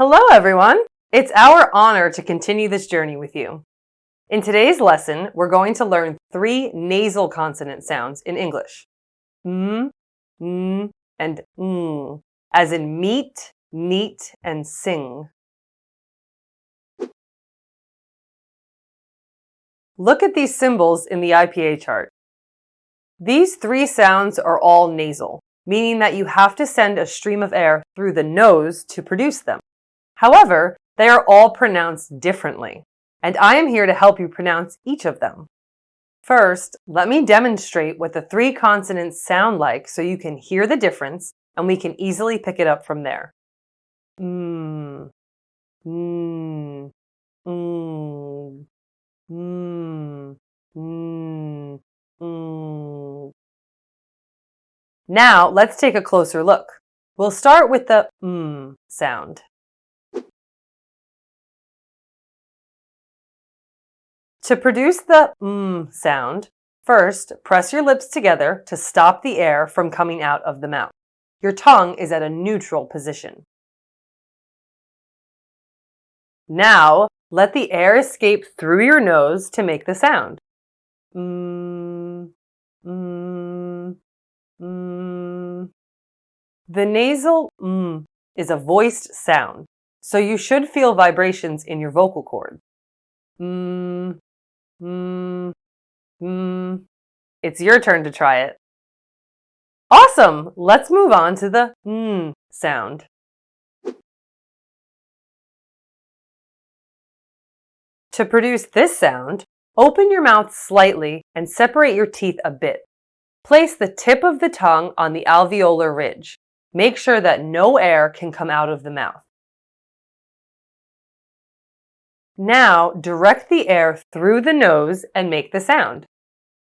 Hello, everyone! It's our honor to continue this journey with you. In today's lesson, we're going to learn 3 nasal consonant sounds in English. M, N, and Ng, as in meet, neat, and sing. Look at these symbols in the IPA chart. These 3 sounds are all nasal, meaning that you have to send a stream of air through the nose to produce them. However, they are all pronounced differently, and I am here to help you pronounce each of them. First, let me demonstrate what the 3 consonants sound like so you can hear the difference and we can easily pick it up from there. Mm, mm, mm, mm, mm, mm. Now, let's take a closer look. We'll start with the sound. To produce the sound, first press your lips together to stop the air from coming out of the mouth. Your tongue is at a neutral position. Now, let the air escape through your nose to make the sound. Mm, mm, mm. The nasal is a voiced sound, so you should feel vibrations in your vocal cords. Mm, mm, mm. It's your turn to try it. Awesome! Let's move on to the sound. To produce this sound, open your mouth slightly and separate your teeth a bit. Place the tip of the tongue on the alveolar ridge. Make sure that no air can come out of the mouth. Now, direct the air through the nose and make the sound.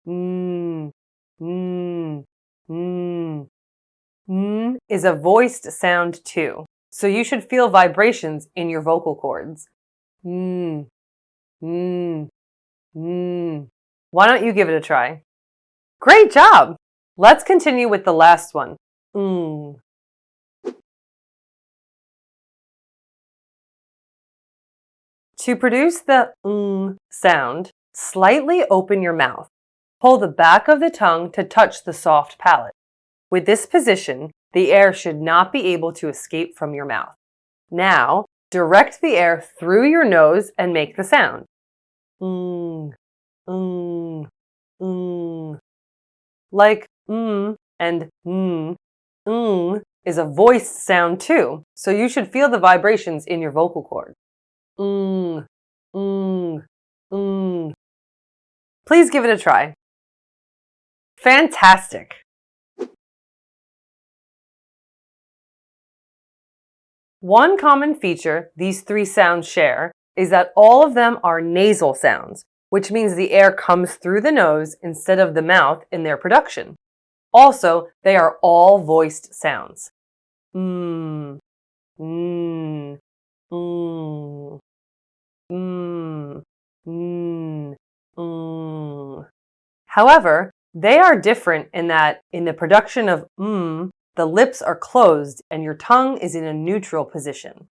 N is a voiced sound too, so you should feel vibrations in your vocal cords. Why don't you give it a try? Great job! Let's continue with the last one. To produce the sound, slightly open your mouth. Pull the back of the tongue to touch the soft palate. With this position, the air should not be able to escape from your mouth. Now, direct the air through your nose and make the sound. Like and is a voiced sound too, so you should feel the vibrations in your vocal cord. Please give it a try. Fantastic! One common feature these 3 sounds share is that all of them are nasal sounds, which means the air comes through the nose instead of the mouth in their production. Also, they are all voiced sounds. However, they are different in that in the production of the lips are closed and your tongue is in a neutral position.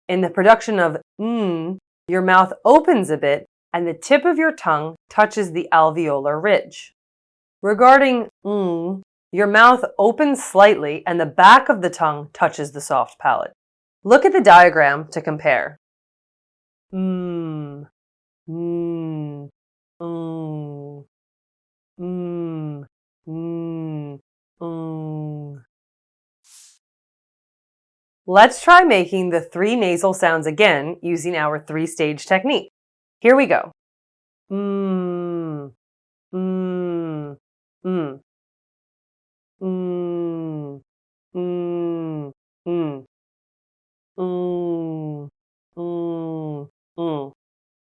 In the production of your mouth opens a bit and the tip of your tongue touches the alveolar ridge. Regarding your mouth opens slightly and the back of the tongue touches the soft palate. Look at the diagram to compare. Let's try making the 3 nasal sounds again using our 3-stage technique. Here we go.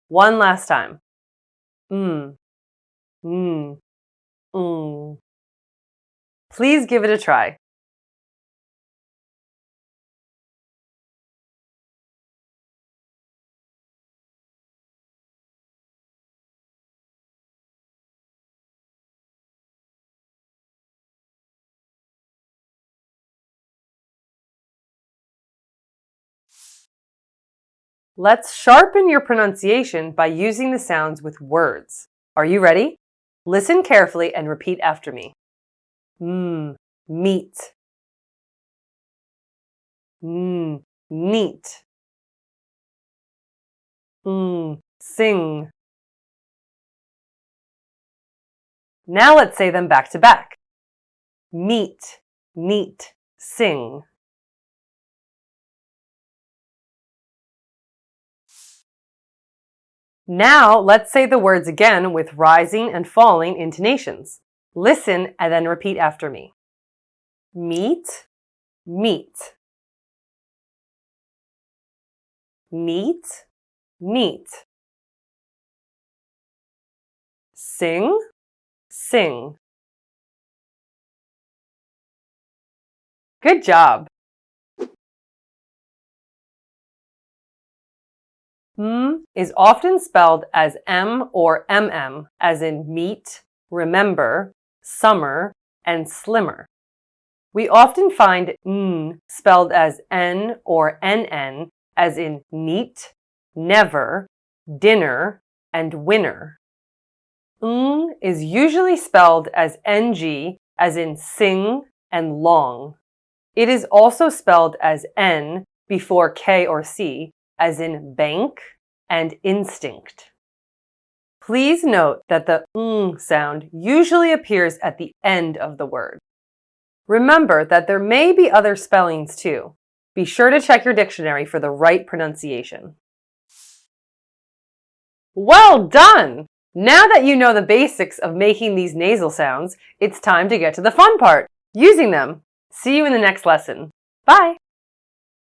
One last time. Please give it a try. Let's sharpen your pronunciation by using the sounds with words. Are you ready? Listen carefully and repeat after me. Meat. Neat. Sing. Now let's say them back to back. Meet, neat, sing. Now let's say the words again with rising and falling intonations. Listen and then repeat after me. Meet, meet. Neat, neat. Sing, sing. Good job! Is often spelled as M or MM, as in meet, remember, summer, and slimmer. We often find N spelled as N or NN, as in neat, never, dinner, and winner. Is usually spelled as NG, as in sing and long. It is also spelled as N before K or C, as in bank and instinct. Please note that the sound usually appears at the end of the word. Remember that there may be other spellings too. Be sure to check your dictionary for the right pronunciation. Well done! Now that you know the basics of making these nasal sounds, it's time to get to the fun part, using them. See you in the next lesson. Bye!